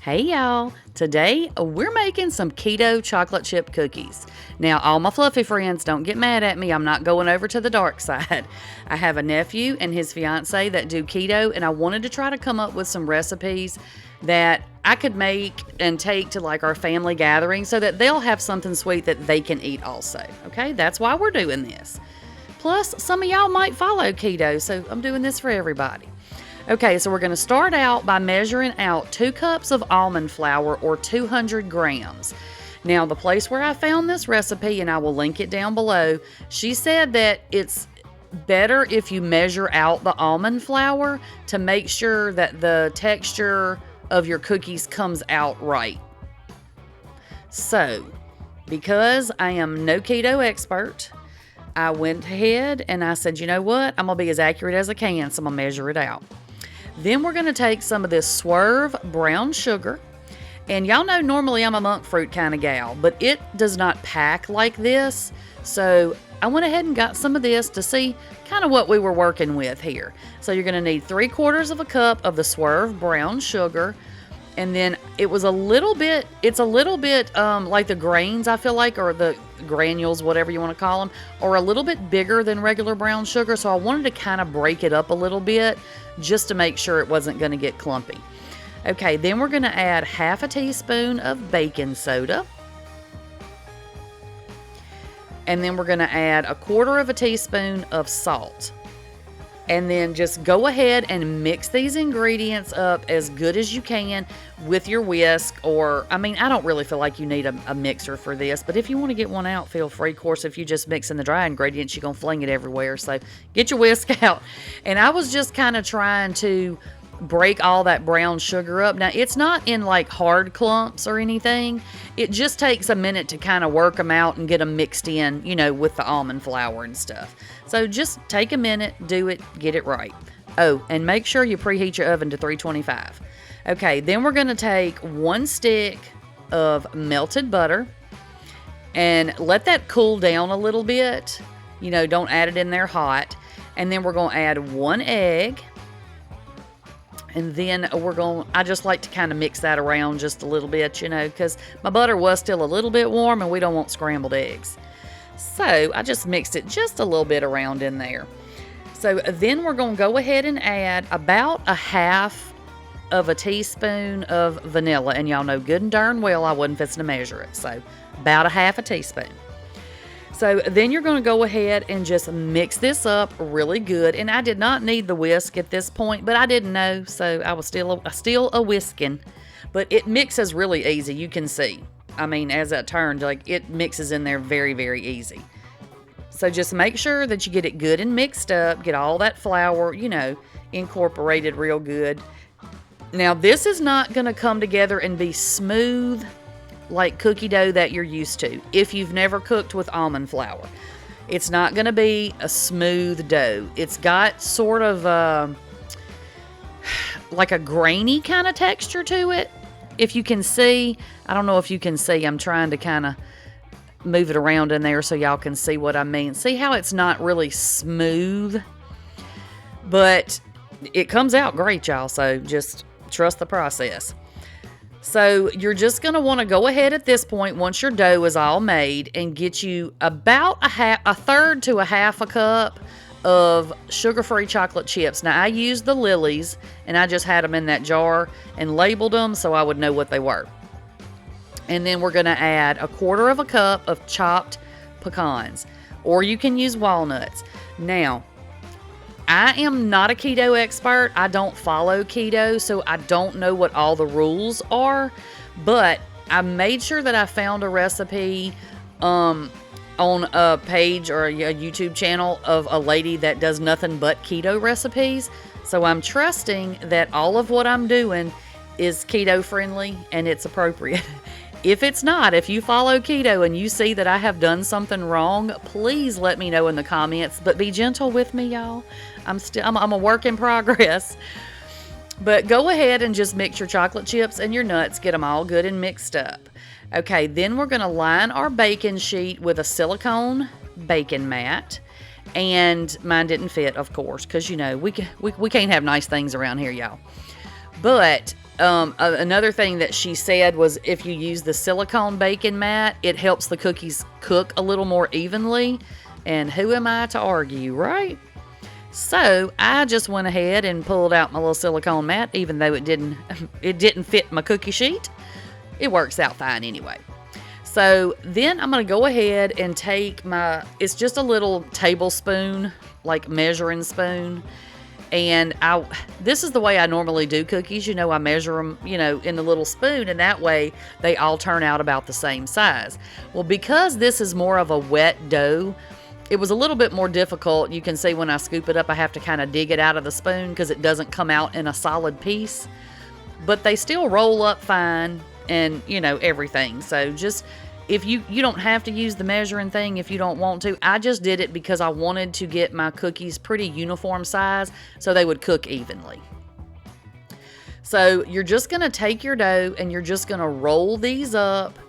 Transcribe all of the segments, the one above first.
Hey y'all, today we're making some keto chocolate chip cookies. Now all my fluffy friends, don't get mad at me, I'm not going over to the dark side. I have a nephew and his fiance that do keto, and I wanted to try to come up with some recipes that I could make and take to like our family gathering so that they'll have something sweet that they can eat also. Okay, that's why we're doing this. Plus some of y'all might follow keto, so I'm doing this for everybody. Okay, so we're going to start out by measuring out 2 cups of almond flour or 200 grams. Now, the place where I found this recipe, and I will link it down below, she said that it's better if you measure out the almond flour to make sure that the texture of your cookies comes out right. So, because I am no keto expert, I went ahead and I said, you know what? I'm going to be as accurate as I can, so I'm going to measure it out. Then we're going to take some of this Swerve brown sugar. And y'all know normally I'm a monk fruit kind of gal, but it does not pack like this. So I went ahead and got some of this to see kind of what we were working with here. So you're going to need 3/4 of a cup of the Swerve brown sugar. And then it's a little bit like the grains, I feel like, or the granules, whatever you want to call them, are a little bit bigger than regular brown sugar. So I wanted to kind of break it up a little bit just to make sure it wasn't going to get clumpy. Okay, then we're going to add 1/2 teaspoon of baking soda. And then we're going to add 1/4 teaspoon of salt. And then just go ahead and mix these ingredients up as good as you can with your whisk. Or, I mean, I don't really feel like you need a mixer for this, but if you want to get one out, feel free. Of course, if you just mix in the dry ingredients, you're going to fling it everywhere. So get your whisk out. And I was just kind of trying to break all that brown sugar up. Now, it's not in like hard clumps or anything. It just takes a minute to kind of work them out and get them mixed in, you know, with the almond flour and stuff. So just take a minute, do it, get it right. Oh, and make sure you preheat your oven to 325. Okay, then we're going to take 1 stick of melted butter and let that cool down a little bit. You know, don't add it in there hot. And then we're going to add 1 egg. And then I just like to kind of mix that around just a little bit, you know, because my butter was still a little bit warm and we don't want scrambled eggs. So I just mixed it just a little bit around in there. So then we're going to go ahead and add about 1/2 teaspoon of vanilla. And y'all know good and darn well I wasn't fixing to measure it. So about 1/2 teaspoon. So then you're going to go ahead and just mix this up really good. And I did not need the whisk at this point, but I didn't know, so I was still a whisking. But it mixes really easy, you can see. I mean, as I turned, like it mixes in there very, very easy. So just make sure that you get it good and mixed up, get all that flour, you know, incorporated real good. Now, this is not going to come together and be smooth like cookie dough that you're used to. If you've never cooked with almond flour, it's not going to be a smooth dough. It's got sort of like a grainy kind of texture to it. If you can see, I don't know if you can see, I'm trying to kind of move it around in there so y'all can see what I mean. See how it's not really smooth, but it comes out great, y'all. So just trust the process. So you're just going to want to go ahead at this point, once your dough is all made, and get you about a 1/3 to 1/2 cup of sugar-free chocolate chips. Now, I used the Lily's, and I just had them in that jar and labeled them so I would know what they were. And then we're going to add 1/4 cup of chopped pecans, or you can use walnuts. Now, I am not a keto expert. I don't follow keto, so I don't know what all the rules are. But I made sure that I found a recipe on a page or a YouTube channel of a lady that does nothing but keto recipes. So I'm trusting that all of what I'm doing is keto friendly and it's appropriate. If it's not, if you follow keto and you see that I have done something wrong, please let me know in the comments. But be gentle with me, y'all. I'm a work in progress. But go ahead and just mix your chocolate chips and your nuts. Get them all good and mixed up. Okay, then we're going to line our baking sheet with a silicone baking mat. And mine didn't fit, of course, because, you know, we can't have nice things around here, y'all. But Another thing that she said was if you use the silicone baking mat, it helps the cookies cook a little more evenly. And who am I to argue, right? So I just went ahead and pulled out my little silicone mat, even though it didn't fit my cookie sheet. It works out fine anyway. So then I'm going to go ahead and take it's just a little tablespoon, like measuring spoon. And this is the way I normally do cookies. I measure them, in the little spoon, and that way they all turn out about the same size. Well, because this is more of a wet dough, it was a little bit more difficult. You can see when I scoop it up, I have to kind of dig it out of the spoon because it doesn't come out in a solid piece. But they still roll up fine and, everything. So just, if you don't have to use the measuring thing if you don't want to. I just did it because I wanted to get my cookies pretty uniform size so they would cook evenly. So you're just going to take your dough and you're just going to roll these up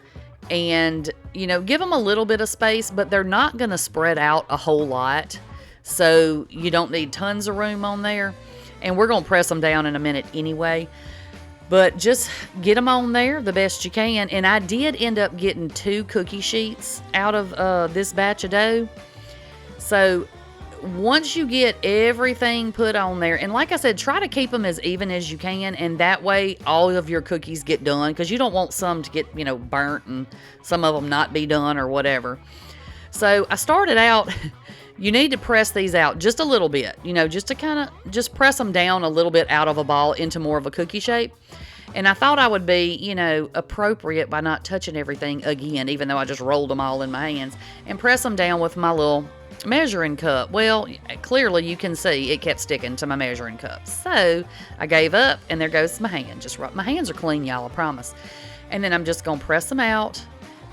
and, give them a little bit of space, but they're not going to spread out a whole lot. So you don't need tons of room on there. And we're going to press them down in a minute anyway. But just get them on there the best you can. And I did end up getting 2 cookie sheets out of this batch of dough. So once you get everything put on there, and like I said, try to keep them as even as you can, and that way all of your cookies get done, because you don't want some to get, burnt and some of them not be done or whatever. So I started out, you need to press these out just a little bit, just to kind of just press them down a little bit out of a ball into more of a cookie shape. And I thought I would be, appropriate by not touching everything again, even though I just rolled them all in my hands, and press them down with my little measuring cup. Well, clearly you can see it kept sticking to my measuring cup. So I gave up, and there goes my hand. My hands are clean, y'all, I promise. And then I'm just going to press them out.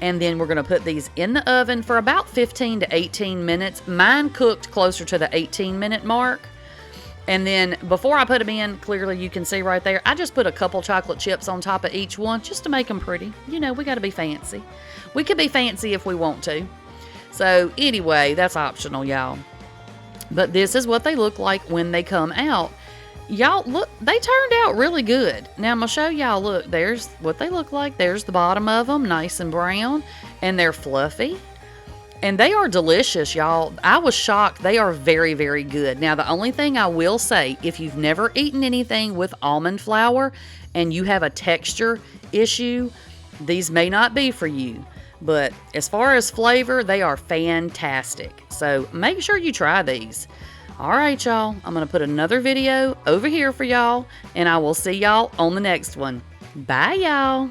And then we're going to put these in the oven for about 15 to 18 minutes. Mine cooked closer to the 18-minute mark. And then before I put them in, clearly you can see right there, I just put a couple chocolate chips on top of each one just to make them pretty. We got to be fancy. We could be fancy if we want to. So anyway, that's optional, y'all. But this is what they look like when they come out. Y'all, look, they turned out really good. Now, I'm going to show y'all, look, there's what they look like. There's the bottom of them, nice and brown, and they're fluffy. And they are delicious, y'all. I was shocked. They are very, very good. Now, the only thing I will say, if you've never eaten anything with almond flour and you have a texture issue, these may not be for you. But as far as flavor, they are fantastic. So make sure you try these. All right, y'all. I'm going to put another video over here for y'all, and I will see y'all on the next one. Bye, y'all.